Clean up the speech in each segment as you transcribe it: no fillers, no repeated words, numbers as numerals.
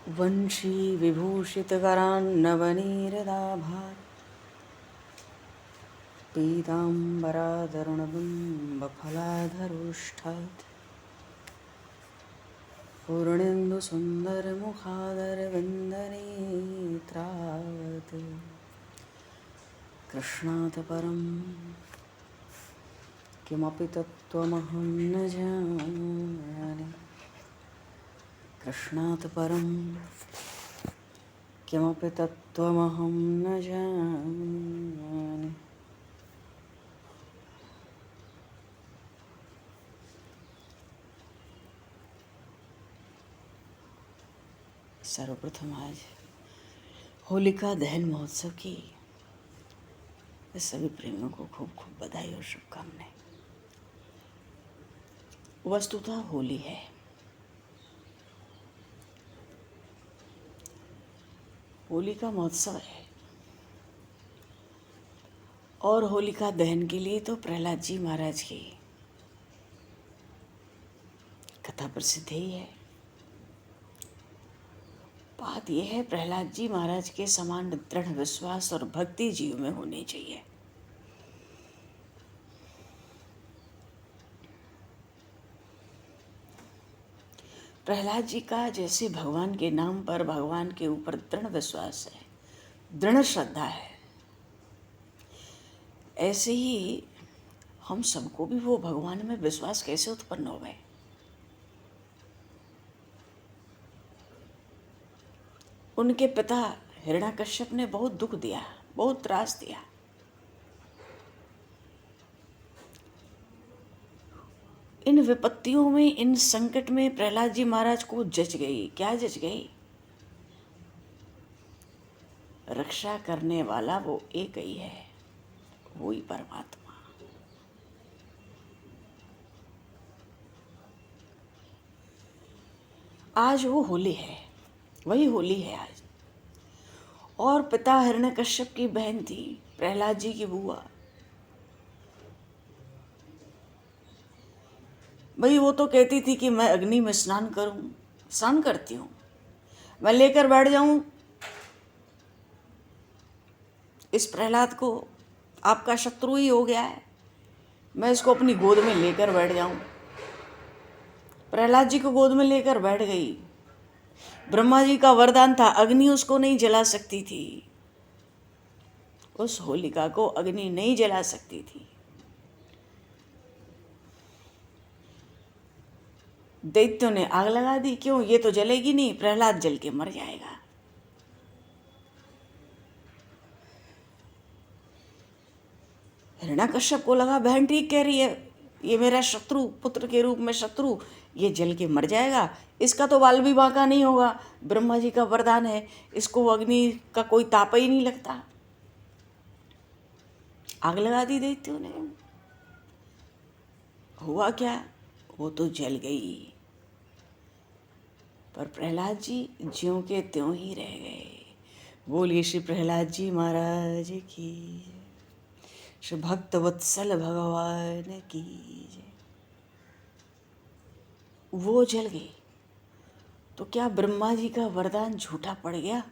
वंशी विभूषितकरान्नवनीरदाभात् पीताम्बरादरुणबिम्बफलाधरोष्ठात् पूर्णेन्दुसुन्दरमुखादरविन्दनेत्रात् कृष्णात् परं किमपि तत्त्वमहं न जाने। कृष्णात् परं किमपि तत्त्वमहं न जाने। सर्वप्रथम आज होलिका दहन महोत्सव की सभी प्रेमियों को खूब खूब बधाई और शुभकामनाएं। वस्तुतः होली है, होली का महोत्सव है और होलिका दहन के लिए तो प्रहलाद जी महाराज की कथा प्रसिद्ध ही है। बात यह है, प्रहलाद जी महाराज के समान दृढ़ विश्वास और भक्ति जीव में होनी चाहिए। प्रहलाद जी का जैसे भगवान के नाम पर, भगवान के ऊपर दृढ़ विश्वास है, दृढ़ श्रद्धा है, ऐसे ही हम सबको भी वो भगवान में विश्वास कैसे उत्पन्न हो गए। उनके पिता हिरण्याकश्यप ने बहुत दुख दिया, बहुत त्रास दिया। इन विपत्तियों में, इन संकट में प्रहलाद जी महाराज को जच गई। क्या जच गई? रक्षा करने वाला वो एक ही है, वो ही परमात्मा। आज वो होली है, वही होली है आज। और पिता हिरण्याकश्यप की बहन थी प्रहलाद जी की बुआ। भाई वो तो कहती थी कि मैं अग्नि में स्नान करूं, स्नान करती हूं, मैं लेकर बैठ जाऊं इस प्रहलाद को, आपका शत्रु ही हो गया है, मैं इसको अपनी गोद में लेकर बैठ जाऊं। प्रहलाद जी को गोद में लेकर बैठ गई। ब्रह्मा जी का वरदान था, अग्नि उसको नहीं जला सकती थी, उस होलिका को अग्नि नहीं जला सकती थी। दैत्यों ने आग लगा दी। क्यों? ये तो जलेगी नहीं, प्रहलाद जल के मर जाएगा। हिरण्याकश्यप को लगा बहन ठीक कह रही है, ये मेरा शत्रु, पुत्र के रूप में शत्रु, ये जल के मर जाएगा, इसका तो बाल भी बांका नहीं होगा, ब्रह्मा जी का वरदान है, इसको अग्नि का कोई ताप ही नहीं लगता। आग लगा दी दैत्यों ने। हुआ क्या? वो तो जल गई, पर प्रहलाद जी ज्यों के त्यों ही रह गए। बोलिए श्री प्रहलाद जी महाराज की, श्री भक्त वत्सल भगवान की जय। वो जल गई तो क्या ब्रह्मा जी का वरदान झूठा पड़ गया?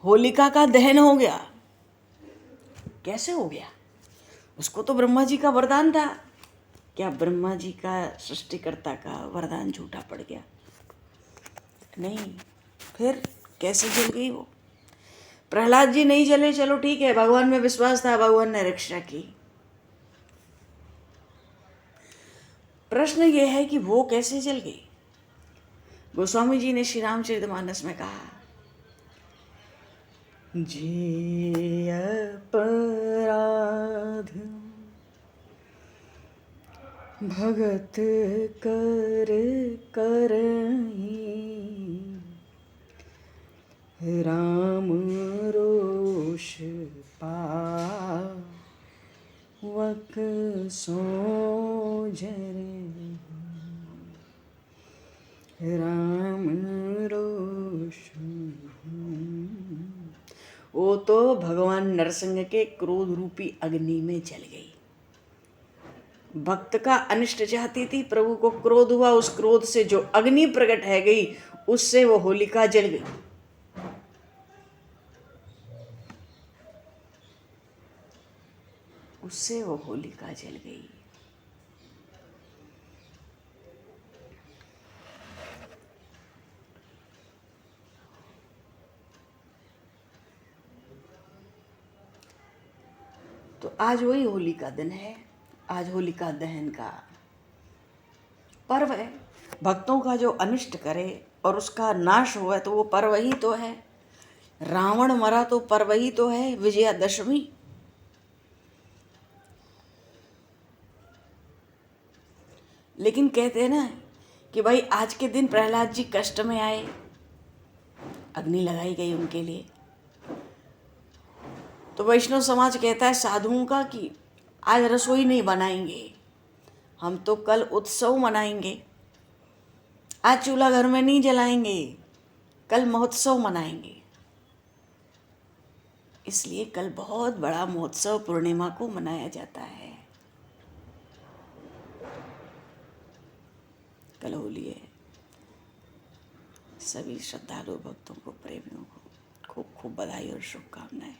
होलिका का दहन हो गया। कैसे हो गया? उसको तो ब्रह्मा जी का वरदान था। क्या ब्रह्मा जी का, सृष्टिकर्ता का वरदान झूठा पड़ गया? नहीं। फिर कैसे जल गई वो? प्रहलाद जी नहीं जले, चलो ठीक है, भगवान में विश्वास था, भगवान ने रक्षा की। प्रश्न ये है कि वो कैसे जल गई? गोस्वामी जी ने श्री रामचरितमानस में कहा, जे अपराध भगत कर करहीं, राम रोष पावक सो जरे, राम रोष। वो तो भगवान नरसिंह के क्रोध रूपी अग्नि में जल गई। भक्त का अनिष्ट चाहती थी, प्रभु को क्रोध हुआ, उस क्रोध से जो अग्नि प्रकट है गई, उससे वो होलिका जल गई। उससे वो होलिका जल गई। तो आज वही होली का दिन है। आज होलिका दहन का पर्व है। भक्तों का जो अनिष्ट करे और उसका नाश हुआ तो वो पर्व ही तो है। रावण मरा तो पर्व ही तो है, विजयादशमी। लेकिन कहते हैं ना कि भाई आज के दिन प्रहलाद जी कष्ट में आए, अग्नि लगाई गई उनके लिए। तो वैष्णव समाज कहता है साधुओं का कि आज रसोई नहीं बनाएंगे, हम तो कल उत्सव मनाएंगे। आज चूल्हा घर में नहीं जलाएंगे, कल महोत्सव मनाएंगे। इसलिए कल बहुत बड़ा महोत्सव पूर्णिमा को मनाया जाता है। कल होली है। सभी श्रद्धालु भक्तों को, प्रेमियों को खूब खूब बधाई और शुभकामनाएं।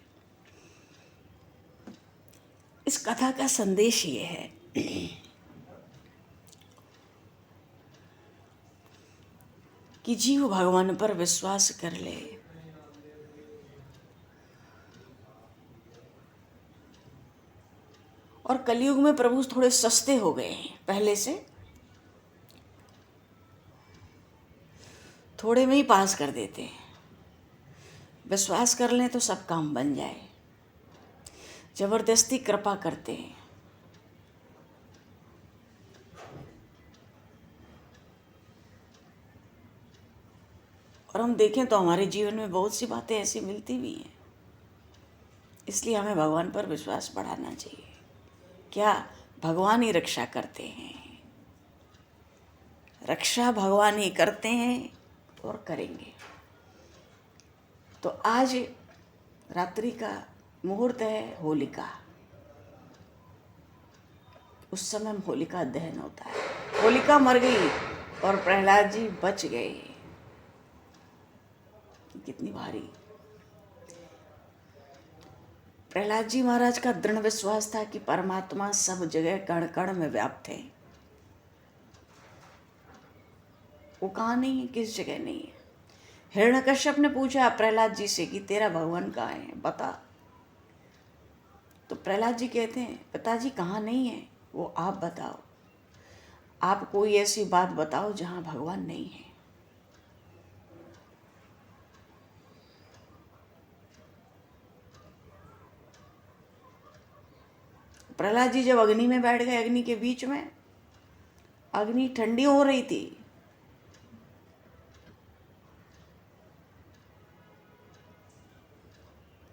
इस कथा का संदेश ये है कि जीव भगवान पर विश्वास कर ले। और कलयुग में प्रभु थोड़े सस्ते हो गए हैं, पहले से थोड़े में ही पास कर देते हैं। विश्वास कर लें तो सब काम बन जाए, जबरदस्ती कृपा करते हैं। और हम देखें तो हमारे जीवन में बहुत सी बातें ऐसी मिलती भी हैं। इसलिए हमें भगवान पर विश्वास बढ़ाना चाहिए। क्या भगवान ही रक्षा करते हैं, रक्षा भगवान ही करते हैं और करेंगे। तो आज रात्रि का मुहूर्त है होलिका। उस समय होलिका दहन होता है। होलिका मर गई और प्रहलाद जी बच गए। कितनी भारी। प्रहलाद जी महाराज का दृढ़ विश्वास था कि परमात्मा सब जगह कण कण में व्याप्त है। वो कहाँ नहीं है, किस जगह नहीं है। हिरण्यकश्यप ने पूछा प्रहलाद जी से कि तेरा भगवान कहाँ है, बता। तो प्रहलाद जी कहते हैं पिताजी कहाँ नहीं है, वो आप बताओ। आप कोई ऐसी बात बताओ जहाँ भगवान नहीं है। प्रहलाद जी जब अग्नि में बैठ गए, अग्नि के बीच में, अग्नि ठंडी हो रही थी।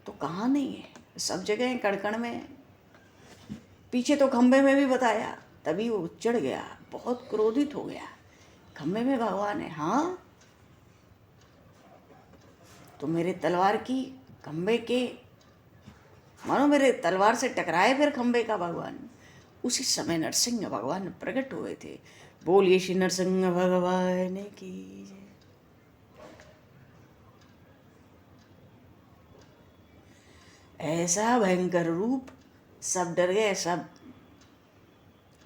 तो कहाँ नहीं है, सब जगह कड़कड़ में है। पीछे तो खंबे में भी बताया, तभी वो चढ़ गया, बहुत क्रोधित हो गया। खंबे में भगवान है, हाँ तो मेरे तलवार की खंबे के, मानो मेरे तलवार से टकराए फिर खंबे का भगवान। उसी समय नरसिंह भगवान प्रकट हुए थे। बोलिए श्री नरसिंह भगवान की जय। ऐसा भयंकर रूप, सब डर गए।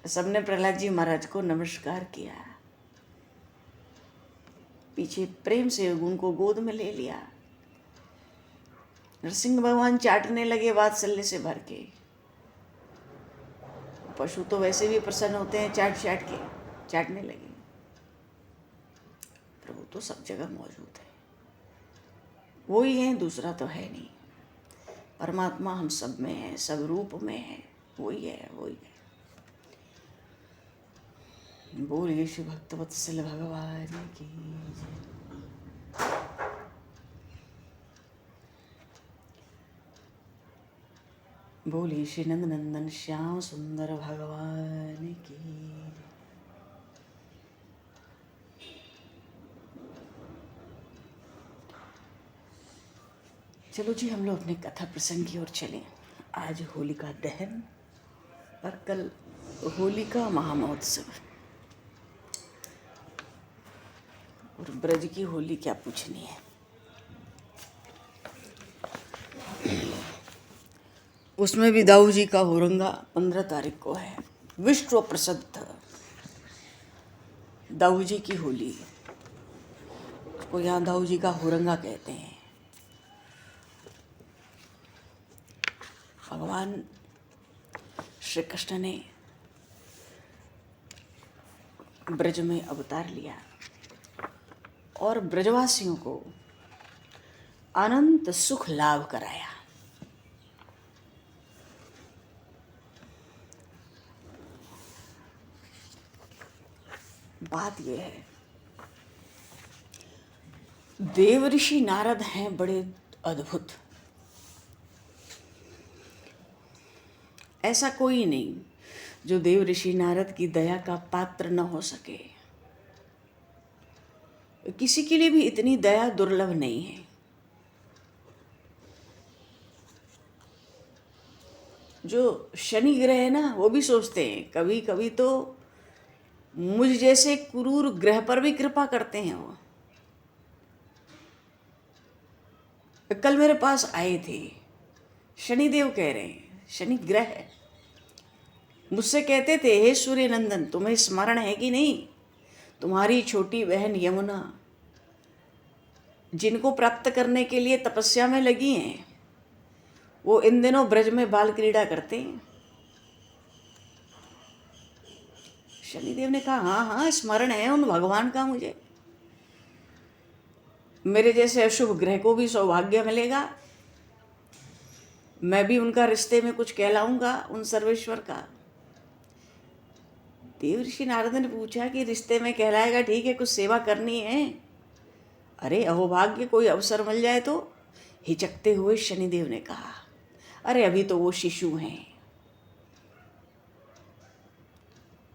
सबने प्रहलाद जी महाराज को नमस्कार किया। पीछे प्रेम से उनको गोद में ले लिया। नरसिंह भगवान चाटने लगे वात्सल्य से भर के। पशु तो वैसे भी प्रसन्न होते हैं, चाट चाट के चाटने लगे। प्रभु तो सब जगह मौजूद है, वो ही है, दूसरा तो है नहीं। परमात्मा हम सब में है, सब रूप में है, वही है, वही है। बोलिए श्री भक्तवत्सल भगवान की जय। बोलिए श्री नंद नंदन श्याम सुंदर भगवान की। चलो जी, हम लोग अपने कथा प्रसंग की ओर चलें। आज होलिका दहन और कल होलिका महामहोत्सव। और ब्रज की होली क्या पूछनी है। उसमें भी दाऊ जी का हुरंगा 15 तारीख को है। विश्व प्रसिद्ध दाऊ जी की होली, उसको यहाँ दाऊ जी का हुरंगा कहते हैं। भगवान श्री कृष्ण ने ब्रज में अवतार लिया और ब्रजवासियों को अनंत सुख लाभ कराया। बात यह है, देव ऋषि नारद हैं बड़े अद्भुत। ऐसा कोई नहीं जो देव ऋषि नारद की दया का पात्र न हो सके। किसी के लिए भी इतनी दया दुर्लभ नहीं है। जो शनि ग्रह है ना, वो भी सोचते हैं कभी कभी तो मुझ जैसे क्रूर ग्रह पर भी कृपा करते हैं। वो कल मेरे पास आए थे, शनिदेव कह रहे हैं, शनि ग्रह है, मुझसे कहते थे हे सूर्य नंदन, तुम्हें स्मरण है कि नहीं, तुम्हारी छोटी बहन यमुना जिनको प्राप्त करने के लिए तपस्या में लगी हैं, वो इन दिनों ब्रज में बाल क्रीड़ा करते हैं। शनिदेव ने कहा हाँ हाँ स्मरण है उन भगवान का मुझे। मेरे जैसे अशुभ ग्रह को भी सौभाग्य मिलेगा, मैं भी उनका रिश्ते में कुछ कहलाऊंगा उन सर्वेश्वर का। देव ऋषि नारद ने पूछा कि रिश्ते में कहलाएगा ठीक है, कुछ सेवा करनी है। अरे अहोभाग्य कोई अवसर मिल जाए तो, हिचकते हुए शनिदेव ने कहा अरे अभी तो वो शिशु हैं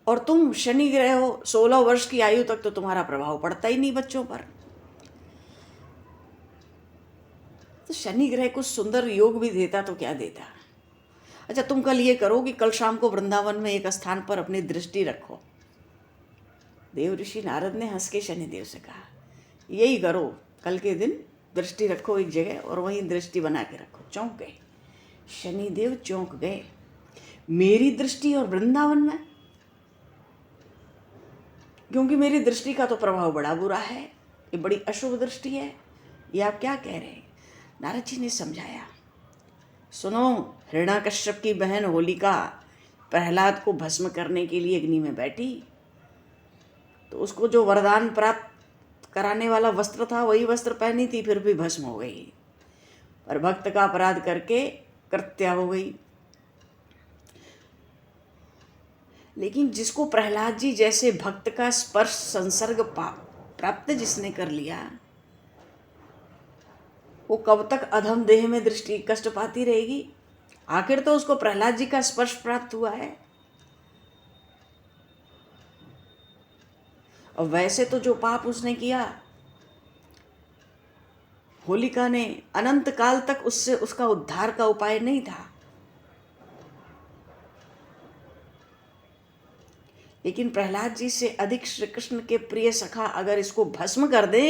और तुम शनि ग्रह हो, 16 वर्ष की आयु तक तो तुम्हारा प्रभाव पड़ता ही नहीं बच्चों पर। तो शनि ग्रह कुछ सुंदर योग भी देता तो क्या देता। अच्छा तुम कल ये करो कि कल शाम को वृंदावन में एक स्थान पर अपनी दृष्टि रखो। देव ऋषि नारद ने हंस के शनिदेव से कहा यही करो, कल के दिन दृष्टि रखो एक जगह और वहीं दृष्टि बना के रखो। चौंक गए शनिदेव, चौंक गए, मेरी दृष्टि और वृंदावन में, क्योंकि मेरी दृष्टि का तो प्रभाव बड़ा बुरा है, ये बड़ी अशुभ दृष्टि है, ये आप क्या कह रहे हैं। नारद जी ने समझाया, सुनो, हिरण्याकश्यप की बहन होलिका प्रहलाद को भस्म करने के लिए अग्नि में बैठी तो उसको जो वरदान प्राप्त कराने वाला वस्त्र था वही वस्त्र पहनी थी, फिर भी भस्म हो गई। और भक्त का अपराध करके कृत्या हो गई। लेकिन जिसको प्रहलाद जी जैसे भक्त का स्पर्श संसर्ग प्राप्त जिसने कर लिया, वो कब तक अधम देह में दृष्टि कष्ट पाती रहेगी। आखिर तो उसको प्रहलाद जी का स्पर्श प्राप्त हुआ है। और वैसे तो जो पाप उसने किया, होलिका ने अनंत काल तक उससे उसका उद्धार का उपाय नहीं था। लेकिन प्रहलाद जी से अधिक श्री कृष्ण के प्रिय सखा अगर इसको भस्म कर दे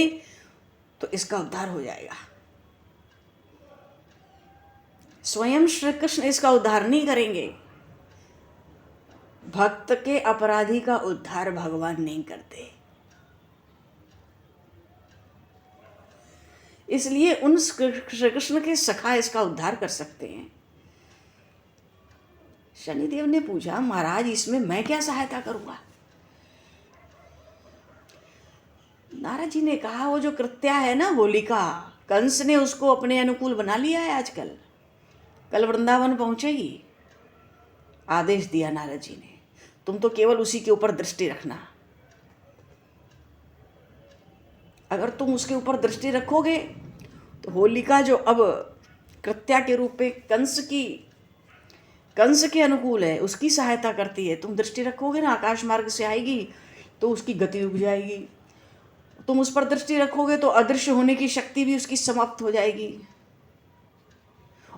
तो इसका उद्धार हो जाएगा। स्वयं श्री कृष्ण इसका उद्धार नहीं करेंगे। भक्त के अपराधी का उद्धार भगवान नहीं करते। इसलिए उन श्री कृष्ण के सखा इसका उद्धार कर सकते हैं। शनिदेव ने पूछा महाराज इसमें मैं क्या सहायता करूंगा। नारद जी ने कहा वो जो कृत्या है ना होलिका, कंस ने उसको अपने अनुकूल बना लिया है आजकल, कल वृंदावन पहुंचेगी। आदेश दिया नारद जी ने, तुम तो केवल उसी के ऊपर दृष्टि रखना। अगर तुम उसके ऊपर दृष्टि रखोगे तो होलिका जो अब कृत्या के रूप में कंस के अनुकूल है, उसकी सहायता करती है, तुम दृष्टि रखोगे ना, आकाश मार्ग से आएगी तो उसकी गति रुक जाएगी। तुम उस पर दृष्टि रखोगे तो अदृश्य होने की शक्ति भी उसकी समाप्त हो जाएगी।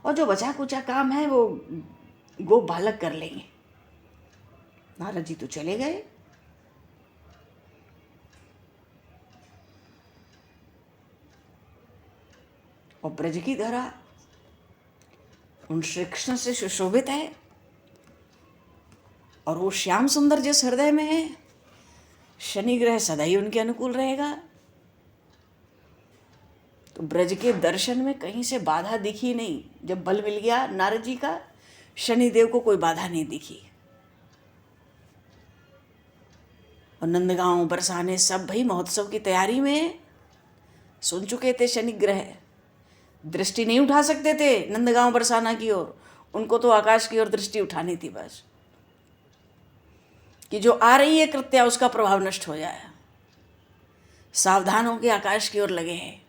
और जो बचा कुचा काम है वो गो बालक कर लेंगे। नारद जी तो चले गए। और ब्रज की धरा उन श्री कृष्ण से सुशोभित है और वो श्याम सुंदर जिस हृदय में है, शनि ग्रह सदा ही उनके अनुकूल रहेगा। तो ब्रज के दर्शन में कहीं से बाधा दिखी नहीं। जब बल मिल गया नारद जी का, शनिदेव को कोई बाधा नहीं दिखी। और नंदगांव बरसाने सब भाई महोत्सव की तैयारी में सुन चुके थे। शनि ग्रह दृष्टि नहीं उठा सकते थे नंदगांव बरसाना की ओर, उनको तो आकाश की ओर दृष्टि उठानी थी बस, कि जो आ रही है कृत्या उसका प्रभाव नष्ट हो जाए। सावधान होकर आकाश की ओर लगे हैं।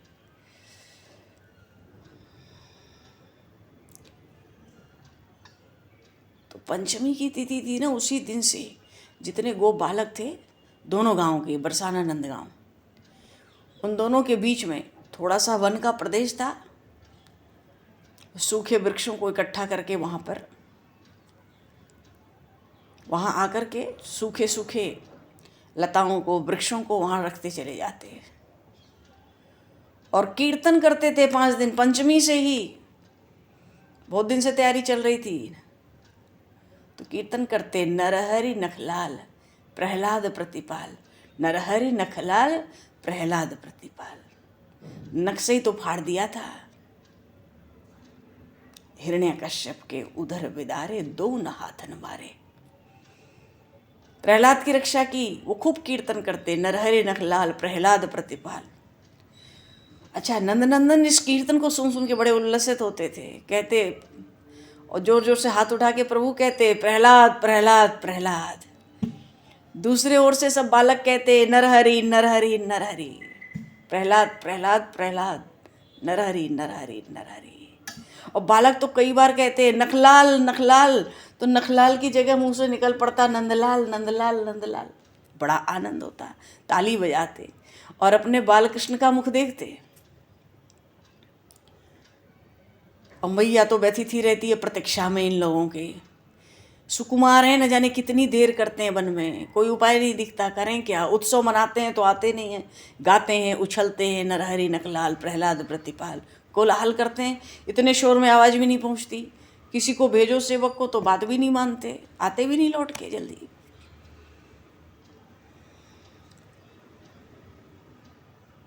तो पंचमी की तिथि थी ना, उसी दिन से जितने गो बालक थे दोनों गांव के, बरसाना नंदगांव, उन दोनों के बीच में थोड़ा सा वन का प्रदेश था। सूखे वृक्षों को इकट्ठा करके वहाँ आकर के सूखे सूखे लताओं को, वृक्षों को वहाँ रखते चले जाते और कीर्तन करते थे 5 दिन। पंचमी से ही बहुत दिन से तैयारी चल रही थी। तो कीर्तन करते, नरहरि नखलाल प्रहलाद प्रतिपाल, नरहरि नखलाल प्रहलाद प्रतिपाल। नख से ही तो फाड़ दिया था। हिरण्यकश्यप के उधर विदारे, दो न हाथन मारे। प्रहलाद की रक्षा की, वो खूब कीर्तन करते, नरहरि नखलाल प्रहलाद प्रतिपाल। अच्छा, नंदनंदन इस कीर्तन को सुन सुन के बड़े उल्लसित होते थे, कहते और जोर जोर से हाथ उठा के प्रभु कहते, प्रहलाद प्रहलाद प्रहलाद। दूसरे ओर से सब बालक कहते, नरहरि नरहरि नरहरि, प्रहलाद प्रहलाद प्रहलाद, नरहरि नरहरि नरहरि। और बालक तो कई बार कहते नखलाल नखलाल, तो नखलाल की जगह मुंह से निकल पड़ता नंदलाल नंदलाल नंदलाल। बड़ा आनंद होता, ताली बजाते और अपने बाल कृष्ण का मुख देखते। और मैया तो व्यथित ही रहती है प्रतीक्षा में इन लोगों के। सुकुमार हैं, न जाने कितनी देर करते हैं वन में, कोई उपाय नहीं दिखता, करें क्या। उत्सव मनाते हैं तो आते नहीं हैं, गाते हैं, उछलते हैं, नरहरि नखलाल प्रहलाद प्रतिपाल, कोलाहल करते हैं। इतने शोर में आवाज़ भी नहीं पहुंचती। किसी को भेजो सेवक को तो बात भी नहीं मानते, आते भी नहीं लौट के जल्दी।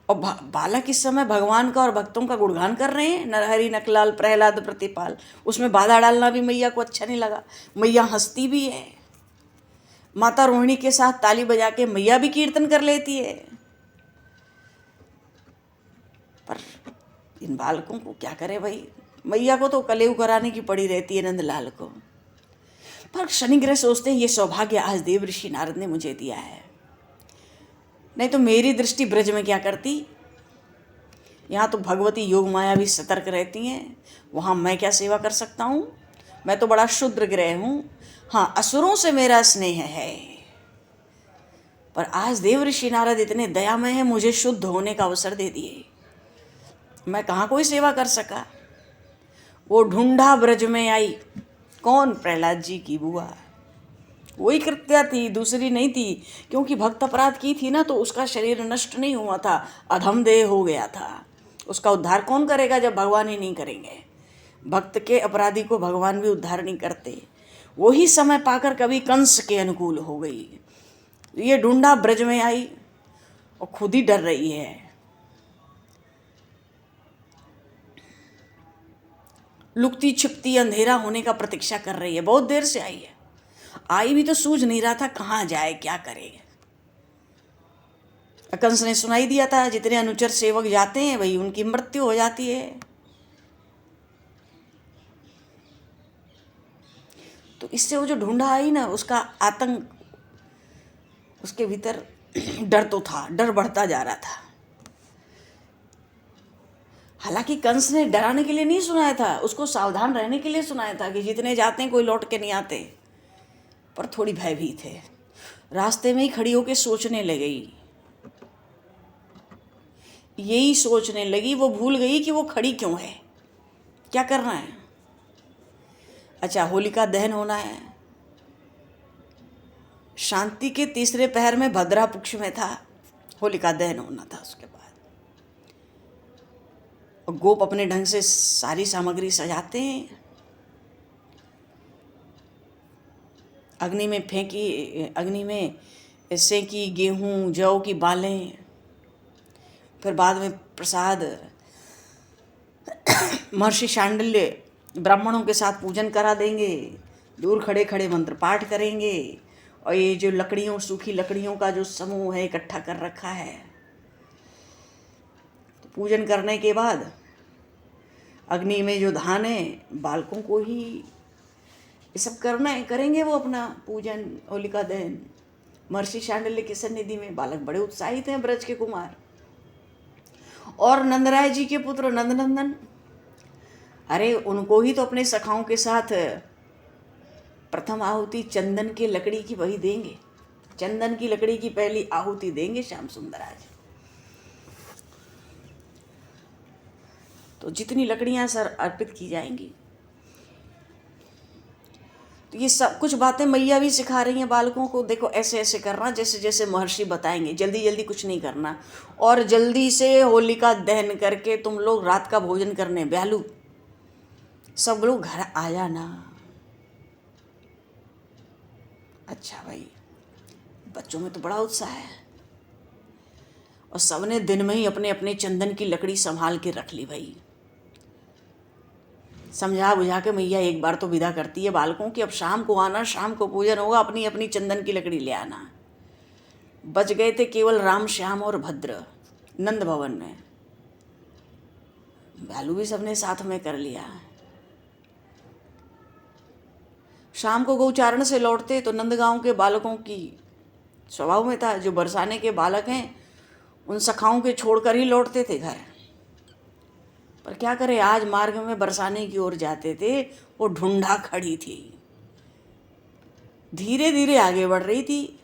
और बालक इस समय भगवान का और भक्तों का गुणगान कर रहे हैं, नरहरि नखलाल प्रहलाद प्रतिपाल। उसमें बाधा डालना भी मैया को अच्छा नहीं लगा। मैया हंसती भी है, माता रोहिणी के साथ ताली बजा के मैया भी कीर्तन कर लेती है। पर इन बालकों को क्या करे भाई, मैया को तो कलेऊ कराने की पड़ी रहती है नंदलाल को। पर शनिग्रह सोचते हैं ये सौभाग्य आज देव ऋषि नारद ने मुझे दिया है, नहीं तो मेरी दृष्टि ब्रज में क्या करती। यहाँ तो भगवती योग माया भी सतर्क रहती हैं, वहाँ मैं क्या सेवा कर सकता हूँ। मैं तो बड़ा शुद्र ग्रह हूँ। हाँ, असुरों से मेरा स्नेह है, पर आज देव ऋषि नारद इतने दयामय हैं, मुझे शुद्ध होने का अवसर दे दिए। मैं कहाँ कोई सेवा कर सका। वो ढूंढा ब्रज में आई, कौन? प्रहलाद जी की बुआ। वही कृत्या थी, दूसरी नहीं थी। क्योंकि भक्त अपराध की थी ना, तो उसका शरीर नष्ट नहीं हुआ था, अधम देह हो गया था। उसका उद्धार कौन करेगा जब भगवान ही नहीं करेंगे। भक्त के अपराधी को भगवान भी उद्धार नहीं करते। वही समय पाकर कभी कंस के अनुकूल हो गई। ये ढूंढा ब्रज में आई और खुद ही डर रही है। लुकती छिपती अंधेरा होने का प्रतीक्षा कर रही है, बहुत देर से आई है। आई भी तो सूझ नहीं रहा था कहाँ जाए, क्या करे। कंस ने सुनाई दिया था जितने अनुचर सेवक जाते हैं वही उनकी मृत्यु हो जाती है। तो इससे वो जो ढूंढा आई ना, उसका आतंक, उसके भीतर डर तो था, डर बढ़ता जा रहा था। हालांकि कंस ने डराने के लिए नहीं सुनाया था, उसको सावधान रहने के लिए सुनाया था कि जितने जाते हैं कोई लौट के नहीं आते। पर थोड़ी भयभीत है, रास्ते में ही खड़ी होकर सोचने लगी। यही सोचने लगी, वो भूल गई कि वो खड़ी क्यों है, क्या करना है। अच्छा, होलिका दहन होना है। शांति के तीसरे पहर में भद्रा पक्ष में था, होलिका दहन होना था। उसके बाद और गोप अपने ढंग से सारी सामग्री सजाते हैं, अग्नि में सेंकी गेहूँ जौ की बालें, फिर बाद में प्रसाद महर्षि शांडिल्य ब्राह्मणों के साथ पूजन करा देंगे, दूर खड़े खड़े मंत्र पाठ करेंगे। और ये जो सूखी लकड़ियों का जो समूह है इकट्ठा कर रखा है, तो पूजन करने के बाद अग्नि में जो धान है, बालकों को ही ये सब करेंगे वो अपना पूजन, होलिका दहन। महर्षि शांडिल्य की सन्निधि में बालक बड़े उत्साहित हैं, ब्रज के कुमार। और नंदराय जी के पुत्र नंदनंदन, अरे उनको ही तो अपने सखाओं के साथ प्रथम आहुति चंदन की लकड़ी की वही देंगे, चंदन की लकड़ी की पहली आहुति देंगे श्याम सुंदर आज। तो जितनी लकड़ियां सर अर्पित की जाएंगी, तो ये सब कुछ बातें मैया भी सिखा रही हैं बालकों को। देखो ऐसे ऐसे करना, जैसे जैसे महर्षि बताएंगे, जल्दी जल्दी कुछ नहीं करना। और जल्दी से होलिका दहन करके तुम लोग रात का भोजन करने ब्यालू सब लोग घर आ जाना। अच्छा भाई, बच्चों में तो बड़ा उत्साह है, और सबने दिन में ही अपने अपने चंदन की लकड़ी संभाल के रख ली भाई। समझा बुझा के मैया एक बार तो विदा करती है बालकों की, अब शाम को आना, शाम को पूजन होगा, अपनी अपनी चंदन की लकड़ी ले आना। बच गए थे केवल राम श्याम और भद्र नंद भवन में, भालू भी सबने साथ में कर लिया। शाम को गौचारण से लौटते तो नंदगांव के बालकों की स्वभाव में था, जो बरसाने के बालक हैं उन सखाओं के छोड़कर ही लौटते थे घर। पर क्या करे, आज मार्ग में बरसाने की ओर जाते थे, वो ढूंढा खड़ी थी, धीरे धीरे आगे बढ़ रही थी।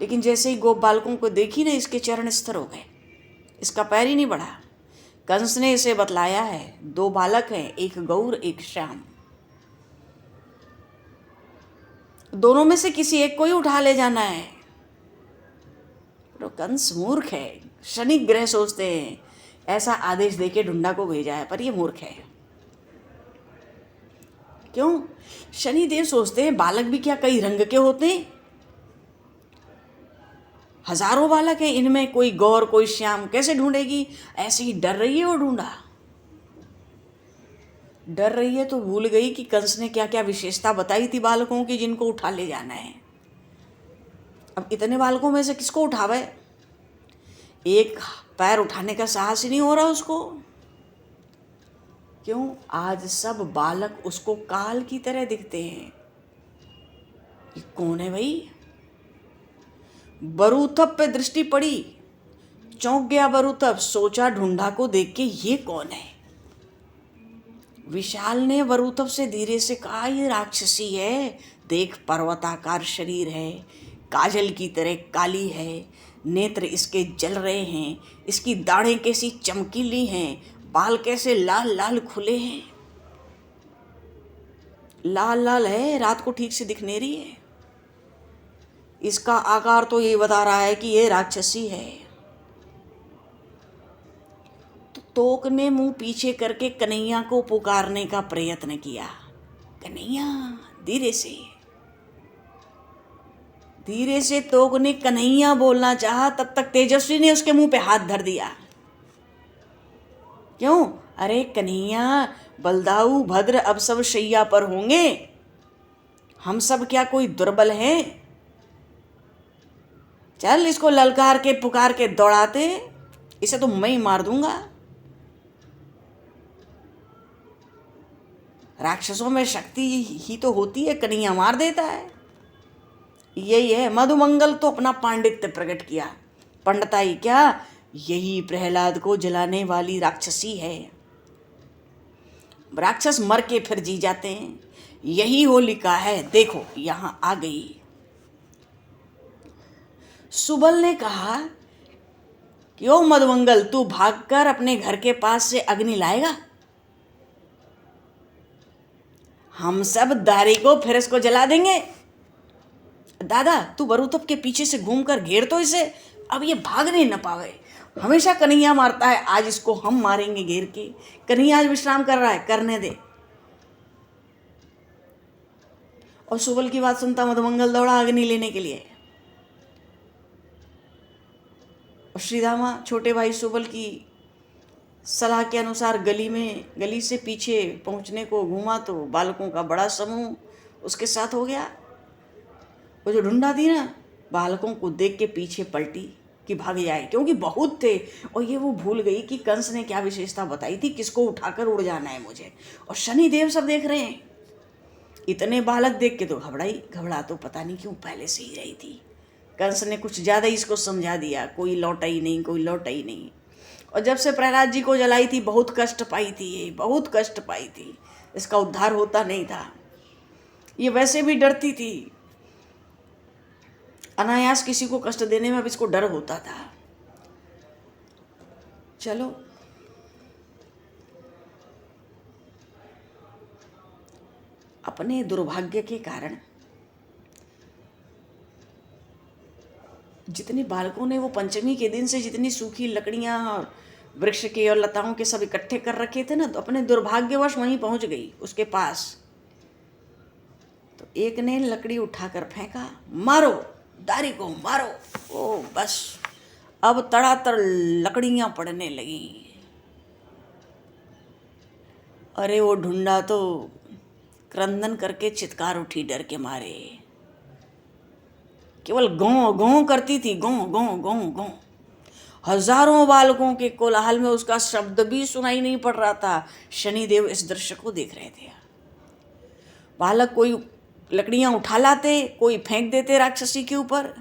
लेकिन जैसे ही गोप बालकों को देखी ना, इसके चरण स्थिर हो गए, इसका पैर ही नहीं बढ़ा। कंस ने इसे बतलाया है, 2 बालक हैं, एक गौर एक श्याम, दोनों में से किसी एक को ही उठा ले जाना है। तो कंस मूर्ख है, शनि ग्रह सोचते हैं ऐसा आदेश देके ढूंढा को भेजा है, पर ये मूर्ख है। क्यों? शनिदेव सोचते हैं बालक भी क्या कई रंग के होते हैं, हजारों बालक हैं, इनमें कोई गौर कोई श्याम कैसे ढूंढेगी। ऐसे ही डर रही है वो, ढूंढा डर रही है तो भूल गई कि कंस ने क्या क्या विशेषता बताई थी बालकों की, जिनको उठा ले जाना है। अब इतने बालकों में से किसको उठावे, एक पैर उठाने का साहस ही नहीं हो रहा उसको। क्यों? आज सब बालक उसको काल की तरह दिखते हैं। ये कौन है भाई? बरूथप पे दृष्टि पड़ी, चौंक गया बरूथप, सोचा ढूंढा को देख के ये कौन है। विशाल ने बरूथप से धीरे से कहा, ये राक्षसी है, देख पर्वताकार शरीर है, काजल की तरह काली है, नेत्र इसके जल रहे हैं, इसकी दाढ़ें कैसी चमकीली हैं, बाल कैसे लाल लाल खुले हैं, लाल लाल है, रात को ठीक से दिख नहीं रही है। इसका आकार तो ये बता रहा है कि ये राक्षसी है। तो तोक ने मुंह पीछे करके कन्हैया को पुकारने का प्रयत्न किया। कन्हैया, धीरे से तोक ने कन्हैया बोलना चाहा, तब तक तेजस्वी ने उसके मुंह पे हाथ धर दिया। क्यों? अरे कन्हैया, बलदाऊ भद्र अब सब शैया पर होंगे, हम सब क्या कोई दुर्बल हैं? चल इसको ललकार के पुकार के दौड़ाते, इसे तो मैं ही मार दूंगा। राक्षसों में शक्ति ही तो होती है, कन्हैया मार देता है। यही है, मधुमंगल तो अपना पांडित्य प्रकट किया। पंडिताई क्या, यही प्रहलाद को जलाने वाली राक्षसी है। राक्षस मर के फिर जी जाते हैं, यही होलिका है, देखो यहां आ गई। सुबल ने कहा कि ओ मधुमंगल, तू भागकर अपने घर के पास से अग्नि लाएगा, हम सब दारी को फिर इसको जला देंगे। दादा, तू बरूथप के पीछे से घूमकर घेर तो इसे, अब ये भाग नहीं न पावे। हमेशा कन्हैया मारता है, आज इसको हम मारेंगे घेर के। कन्हैया आज विश्राम कर रहा है, करने दे। और सुबल की बात सुनता मधुमंगल दौड़ा अग्नि लेने के लिए। और श्रीधामा छोटे भाई सुबल की सलाह के अनुसार गली से पीछे पहुंचने को घूमा तो बालकों का बड़ा समूह उसके साथ हो गया। वो जो ढूंढा थी ना, बालकों को देख के पीछे पलटी कि भाग जाए, क्योंकि बहुत थे। और ये वो भूल गई कि कंस ने क्या विशेषता बताई थी, किसको उठाकर उड़ जाना है मुझे। और शनिदेव सब देख रहे हैं। इतने बालक देख के तो घबरा तो पता नहीं क्यों पहले से ही रही थी। कंस ने कुछ ज़्यादा ही इसको समझा दिया, कोई लौटा ही नहीं। और जब से प्रहलाद जी को जलाई थी बहुत कष्ट पाई थी, ये बहुत कष्ट पाई थी। इसका उद्धार होता नहीं था। ये वैसे भी डरती थी, अनायास किसी को कष्ट देने में अब इसको डर होता था। चलो अपने दुर्भाग्य के कारण जितने बालकों ने वो पंचमी के दिन से जितनी सूखी लकड़ियां वृक्ष के और लताओं के सब इकट्ठे कर रखे थे ना, तो अपने दुर्भाग्यवश वहीं पहुंच गई उसके पास। तो एक ने लकड़ी उठाकर फेंका, मारो दारी को मारो। ओ बस अब तड़ातड़ लकड़ियां पड़ने लगी। अरे वो ढूंढा तो क्रंदन करके चित्कार उठी डर के मारे। केवल गौं गौं करती थी, गौं गौं गौं गौं। हजारों बालकों के कोलाहल में उसका शब्द भी सुनाई नहीं पड़ रहा था। शनिदेव इस दृश्य को देख रहे थे। बालक कोई लकड़ियां उठा लाते, कोई फेंक देते राक्षसी के ऊपर।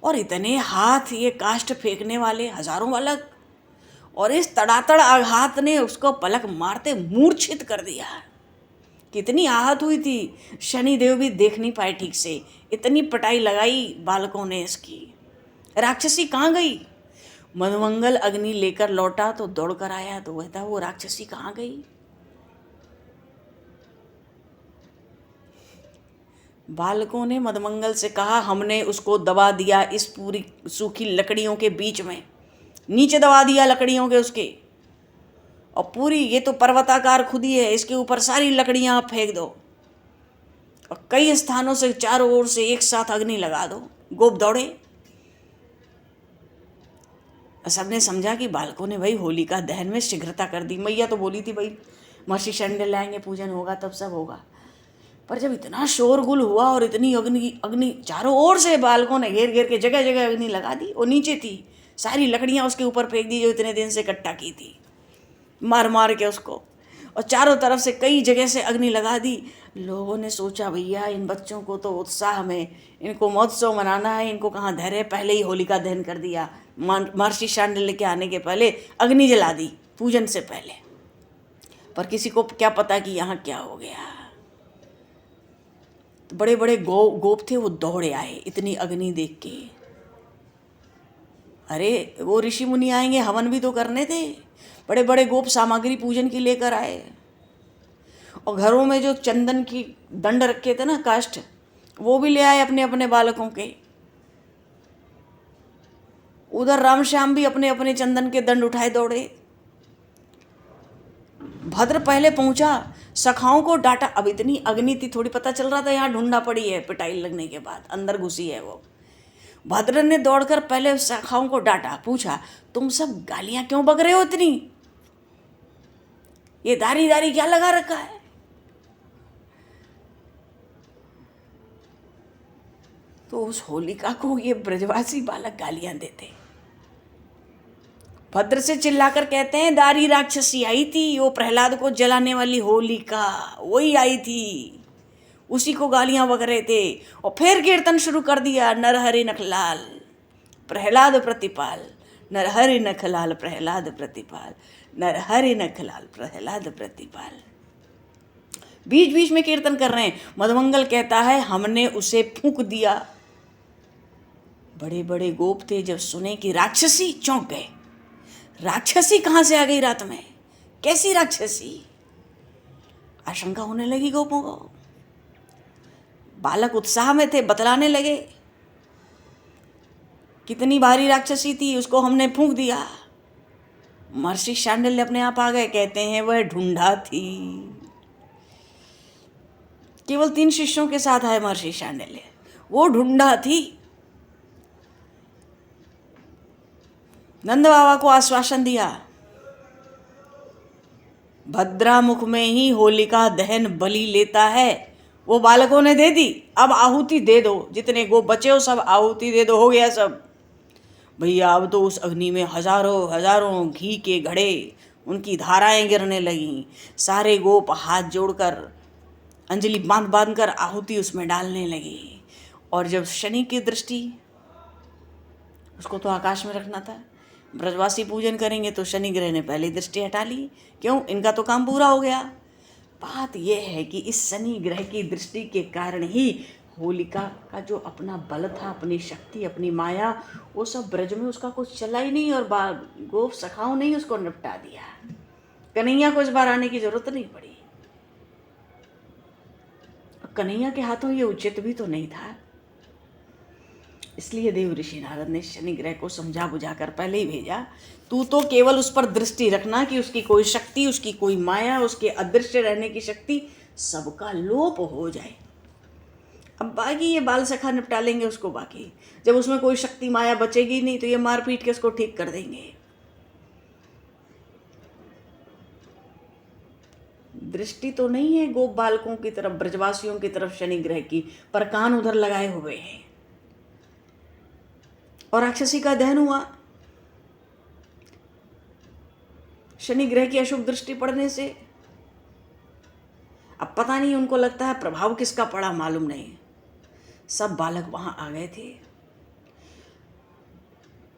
और इतने हाथ ये काष्ठ फेंकने वाले हजारों बालक, और इस तड़ातड़ आघात ने उसको पलक मारते मूर्छित कर दिया। कितनी आहत हुई थी, शनिदेव भी देख नहीं पाए ठीक से। इतनी पिटाई लगाई बालकों ने इसकी। राक्षसी कहाँ गई? मधुमंगल अग्नि लेकर लौटा तो दौड़ कर आया तो कहता वो राक्षसी कहाँ गई? बालकों ने मधुमंगल से कहा हमने उसको दबा दिया इस पूरी सूखी लकड़ियों के बीच में, नीचे दबा दिया लकड़ियों के उसके। और पूरी ये तो पर्वताकार खुदी है, इसके ऊपर सारी लकड़ियां आप फेंक दो और कई स्थानों से चारों ओर से एक साथ अग्नि लगा दो। गोप दौड़े। सबने समझा कि बालकों ने भाई होलिका दहन में शीघ्रता कर दी। मैया तो बोली थी भाई महर्षि शंडल लाएंगे, पूजन होगा तब सब होगा। पर जब इतना शोरगुल हुआ और इतनी अग्नि चारों ओर से बालकों ने घेर घेर के जगह जगह अग्नि लगा दी। और नीचे थी सारी लकड़ियां उसके ऊपर फेंक दी जो इतने दिन से इकट्ठा की थी, मार मार के उसको। और चारों तरफ से कई जगह से अग्नि लगा दी। लोगों ने सोचा भैया इन बच्चों को तो उत्साह में इनको महोत्सव मनाना है, इनको कहाँ धैर्य, पहले ही होलिका दहन कर दिया। महर्षि शांडिल्य के आने के पहले अग्नि जला दी पूजन से पहले। पर किसी को क्या पता कि यहाँ क्या हो गया। तो बड़े बड़े गोप थे, वो दौड़े आए इतनी अग्नि देख के। अरे वो ऋषि मुनि आएंगे, हवन भी तो करने थे। बड़े बड़े गोप सामग्री पूजन की लेकर आए। और घरों में जो चंदन की दंड रखे थे ना, काष्ठ, वो भी ले आए अपने अपने बालकों के। उधर रामश्याम भी अपने अपने चंदन के दंड उठाए दौड़े। भद्र पहले पहुंचा, सखाओं को डांटा। अब इतनी अग्नि थी, थोड़ी पता चल रहा था यहाँ ढूंढना पड़ी है। पिटाई लगने के बाद अंदर घुसी है वो। भद्र ने दौड़कर पहले सखाओं को डांटा, पूछा तुम सब गालियां क्यों बक रहे हो इतनी? ये दारी दारी क्या लगा रखा है? तो उस होलिका को ये ब्रजवासी बालक गालियां देते। भद्र से चिल्लाकर कहते हैं दारी राक्षसी आई थी, वो प्रहलाद को जलाने वाली होलिका वही आई थी, उसी को गालियां बक रहे थे। और फिर कीर्तन शुरू कर दिया, नरहरि नखलाल प्रहलाद प्रतिपाल, नरहरि नखलाल प्रहलाद प्रतिपाल, नरहरि नखलाल प्रहलाद प्रतिपाल। बीच बीच में कीर्तन कर रहे हैं। मधुमंगल कहता है हमने उसे फूंक दिया। बड़े बड़े गोप थे, जब सुने कि राक्षसी, चौंक गए। राक्षसी कहाँ से आ गई रात में? कैसी राक्षसी? आशंका होने लगी गोपों को। बालक उत्साह में थे, बतलाने लगे कितनी भारी राक्षसी थी, उसको हमने फूंक दिया। महर्षि शांडिल्य अपने आप आ गए, कहते हैं वह ढूंढा थी। केवल 3 शिष्यों के साथ आए महर्षि शांडिल्य, वो ढूंढा थी। नंद बाबा को आश्वासन दिया, भद्रामुख में ही होलिका दहन बलि लेता है। वो बालकों ने दे दी, अब आहुति दे दो, जितने गो बचे हो सब आहुति दे दो, हो गया सब। भैया अब तो उस अग्नि में हजारों हजारों घी के घड़े, उनकी धाराएं गिरने लगीं। सारे गोप हाथ जोड़कर अंजलि बांध बांध कर आहुति उसमें डालने लगी। और जब शनि की दृष्टि, उसको तो आकाश में रखना था, ब्रजवासी पूजन करेंगे तो शनि ग्रह ने पहले दृष्टि हटा ली। क्यों? इनका तो काम पूरा हो गया। बात यह है कि इस शनि ग्रह की दृष्टि के कारण ही होलिका का जो अपना बल था, अपनी शक्ति, अपनी माया, वो सब ब्रज में उसका कुछ चला ही नहीं, और गोप सखाओं ने ही उसको निपटा दिया। कन्हैया को इस बार आने की जरूरत नहीं पड़ी। कन्हैया के हाथों ये उचित भी तो नहीं था, इसलिए देव ऋषि नारद ने शनि ग्रह को समझा बुझाकर पहले ही भेजा, तू तो केवल उस पर दृष्टि रखना कि उसकी कोई शक्ति, उसकी कोई माया, उसके अदृश्य रहने की शक्ति सबका लोप हो जाए। अब बाकी ये बाल सखा निपटा लेंगे उसको। बाकी जब उसमें कोई शक्ति माया बचेगी नहीं तो ये मार पीट के उसको ठीक कर देंगे। दृष्टि तो नहीं है गोप बालकों की तरफ, ब्रजवासियों की तरफ शनि ग्रह की, पर कान उधर लगाए हुए हैं। और राक्षसी का दहन हुआ शनि ग्रह की अशुभ दृष्टि पड़ने से। अब पता नहीं, उनको लगता है प्रभाव किसका पड़ा मालूम नहीं। सब बालक वहां आ गए थे।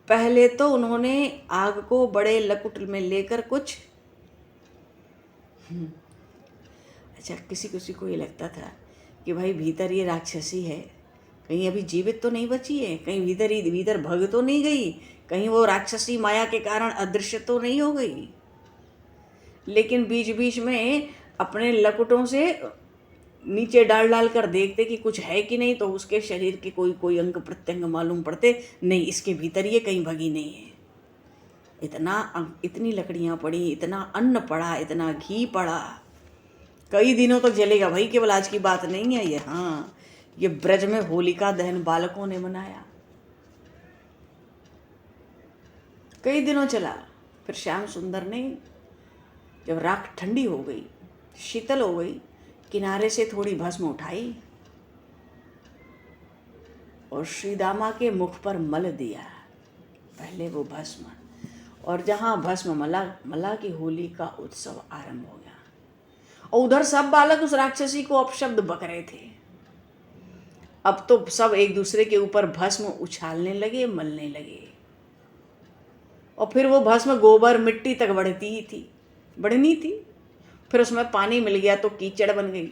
पहले तो उन्होंने आग को बड़े लकुट में लेकर कुछ अच्छा, किसी किसी को ये लगता था कि भाई भीतर ये राक्षसी है, कहीं अभी जीवित तो नहीं बची है, कहीं भीतर भग तो नहीं गई, कहीं वो राक्षसी माया के कारण अदृश्य तो नहीं हो गई। लेकिन बीच बीच में अपने लकुटों से नीचे डाल डाल कर देखते कि कुछ है कि नहीं, तो उसके शरीर के कोई कोई अंग प्रत्यंग मालूम पड़ते, नहीं इसके भीतर ये कहीं भगी नहीं है। इतनी लकड़ियाँ पड़ी, इतना अन्न पड़ा, इतना घी पड़ा, कई दिनों तक जलेगा भाई, केवल आज की बात नहीं है ये। हाँ, ये ब्रज में होलिका दहन बालकों ने मनाया, कई दिनों चला। फिर श्याम सुंदर ने जब राख ठंडी हो गई, शीतल हो गई, किनारे से थोड़ी भस्म उठाई और श्री दामा के मुख पर मल दिया पहले वो भस्म। और जहाँ भस्म मला की होली का उत्सव आरंभ हो गया। और उधर सब बालक उस राक्षसी को अपशब्द बक रहे थे। अब तो सब एक दूसरे के ऊपर भस्म उछालने लगे, मलने लगे। और फिर वो भस्म गोबर मिट्टी तक बढ़नी थी। फिर उसमें पानी मिल गया तो कीचड़ बन गई।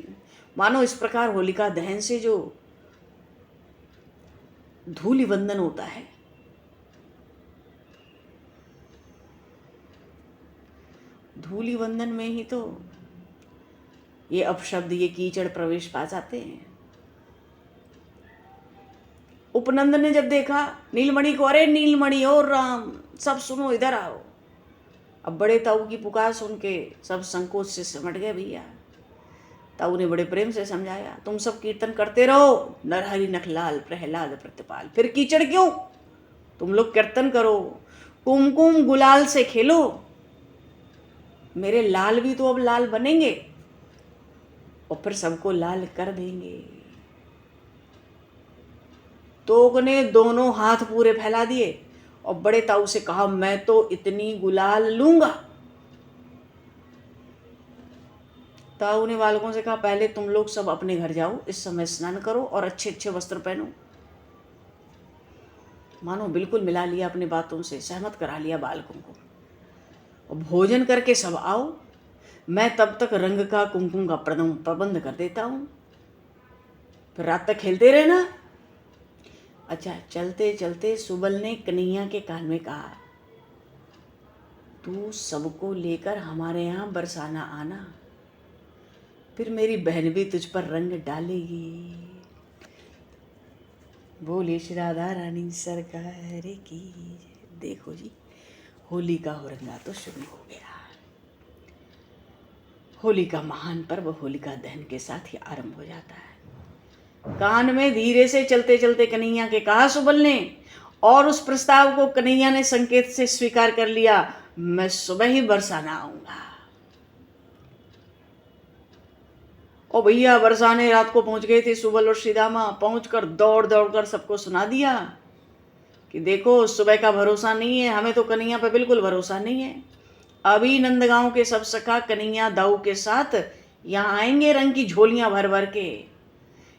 मानो इस प्रकार होलिका दहन से जो धूलि वंदन होता है, धूलि वंदन में ही तो ये अपशब्द, ये कीचड़ प्रवेश पा जाते हैं। उपनंद ने जब देखा नीलमणि को, अरे नीलमणि और राम, सब सुनो, इधर आओ। अब बड़े ताऊ की पुकार सुन के सब संकोच से सिमट गए। भैया ताऊ ने बड़े प्रेम से समझाया, तुम सब कीर्तन करते रहो, नरहरि नखलाल प्रहलाद प्रतिपाल। फिर कीचड़ क्यों? तुम लोग कीर्तन करो, कुमकुम गुलाल से खेलो, मेरे लाल भी तो अब लाल बनेंगे और फिर सबको लाल कर देंगे। तोक ने दोनों हाथ पूरे फैला दिए और बड़े ताऊ से कहा, मैं तो इतनी गुलाल लूंगा। ताऊ ने बालकों से कहा, पहले तुम लोग सब अपने घर जाओ, इस समय स्नान करो और अच्छे अच्छे वस्त्र पहनो। मानो बिल्कुल मिला लिया अपनी बातों से, सहमत करा लिया बालकों को। और भोजन करके सब आओ, मैं तब तक रंग का कुमकुम का प्रबंध कर देता हूँ, फिर रात तक खेलते रहना। अच्छा, चलते चलते सुबल ने कन्हैया के कान में कहा, तू सबको लेकर हमारे यहाँ बरसाना आना, फिर मेरी बहन भी तुझ पर रंग डालेगी। बोले श्री राधा रानी सरकार की। देखो जी, होली का हुरंगा तो शुरू हो गया। होली का महान पर्व होलिका दहन के साथ ही आरंभ हो जाता है। कान में धीरे से चलते चलते कन्हैया के कहा सुबल ने, और उस प्रस्ताव को कन्हैया ने संकेत से स्वीकार कर लिया, मैं सुबह ही बरसाना आऊंगा। ओ भैया, बरसाने रात को पहुंच गए थे सुबल और श्रीदामा। पहुंचकर दौड़ दौड़ कर सबको सुना दिया कि देखो सुबह का भरोसा नहीं है, हमें तो कन्हैया पे बिल्कुल भरोसा नहीं है। अभी नंदगांव के सब सखा कन्हैया दाऊ के साथ यहाँ आएंगे, रंग की झोलियां भर भर के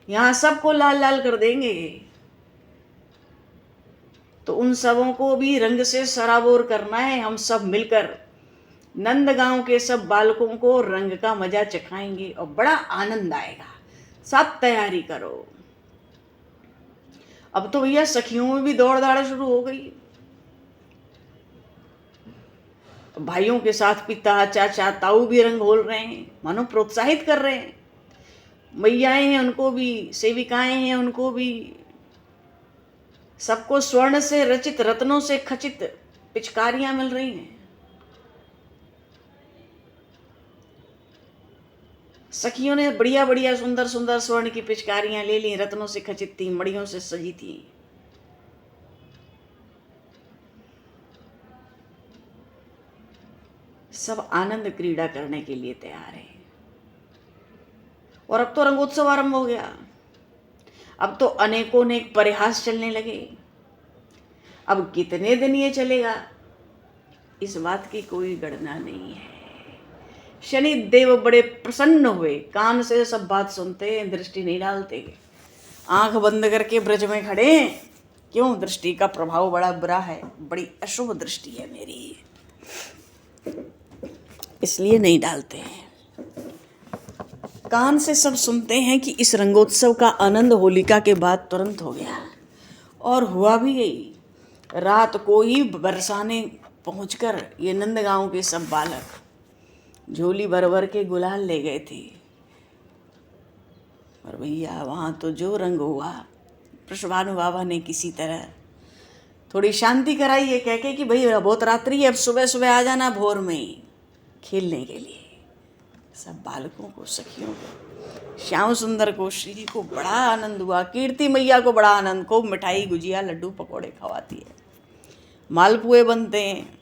यहाँ सबको लाल लाल कर देंगे। तो उन सबों को भी रंग से सराबोर करना है। हम सब मिलकर नंदगांव के सब बालकों को रंग का मजा चखाएंगे और बड़ा आनंद आएगा। सब तैयारी करो। अब तो भैया सखियों में भी दौड़ दाड़ शुरू हो गई। भाइयों के साथ पिता चाचा ताऊ भी रंग घोल रहे हैं, मानो प्रोत्साहित कर रहे हैं। मैयाएं हैं उनको भी, सेविकाएं हैं उनको भी, सबको स्वर्ण से रचित रत्नों से खचित पिचकारियां मिल रही हैं। सखियों ने बढ़िया बढ़िया सुंदर सुंदर स्वर्ण की पिचकारियां ले ली, रत्नों से खचित थी, मड़ियों से सजी थी। सब आनंद क्रीड़ा करने के लिए तैयार है। और अब तो रंगोत्सव आरंभ हो गया। अब तो अनेकों ने परिहास चलने लगे। अब कितने दिन ये चलेगा, इस बात की कोई गणना नहीं है। शनि देव बड़े प्रसन्न हुए, कान से सब बात सुनते हैं, दृष्टि नहीं डालते। आंख बंद करके ब्रज में खड़े हैं। क्यों? दृष्टि का प्रभाव बड़ा बुरा है, बड़ी अशुभ दृष्टि है मेरी, इसलिए नहीं डालते हैं। कान से सब सुनते हैं कि इस रंगोत्सव का आनंद होलिका के बाद तुरंत हो गया। और हुआ भी यही। रात को ही बरसाने पहुंचकर ये नंदगांव के सब बालक झोली भर भर के गुलाल ले गए थे। और भैया वहाँ तो जो रंग हुआ, वृषभानु बाबा ने किसी तरह थोड़ी शांति कराई है, कह के कि भाई बहुत रात्रि है, अब सुबह सुबह आ जाना भोर में ही खेलने के लिए। सब बालकों को, सखियों को, श्याम सुंदर को, श्री को बड़ा आनंद हुआ। कीर्ति मैया को बड़ा आनंद, को मिठाई गुजिया लड्डू पकौड़े खवाती है, मालपुए बनते हैं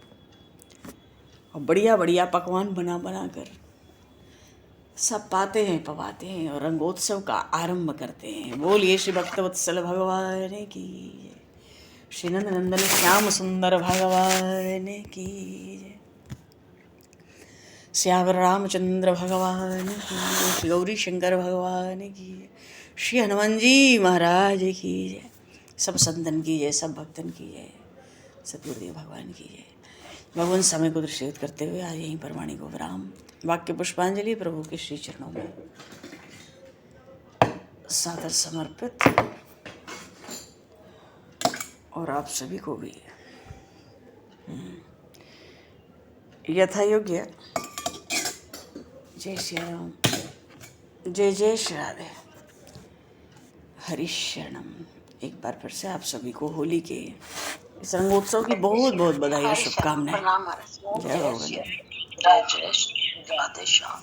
और बढ़िया बढ़िया पकवान बना बना कर सब पाते हैं, पवाते हैं और रंगोत्सव का आरंभ करते हैं। बोलिए श्री भक्तवत्सल भगवान की, श्री नंद नंदन श्याम सुंदर भगवान की, श्यावर रामचंद्र भगवान की, श्री गौरी शंकर भगवान की, श्री हनुमान जी महाराज की जय। सब संतन की जय, सब भक्तन की जय, सतगुरुदेव भगवान की जय। भगवान समय को दृष्टिगत करते हुए आज यहीं पर वाणी को विराम। वाक्य पुष्पांजलि प्रभु के श्री चरणों में सादर समर्पित, और आप सभी को भी यथा योग्य जय श्री राम, जय जय श्री राधे, हरि शरणम। एक बार फिर से आप सभी को होली के इस रंगोत्सव की बहुत बहुत बधाई और शुभकामनाएं। जय भगवान। जय जय श्री राधे श्याम।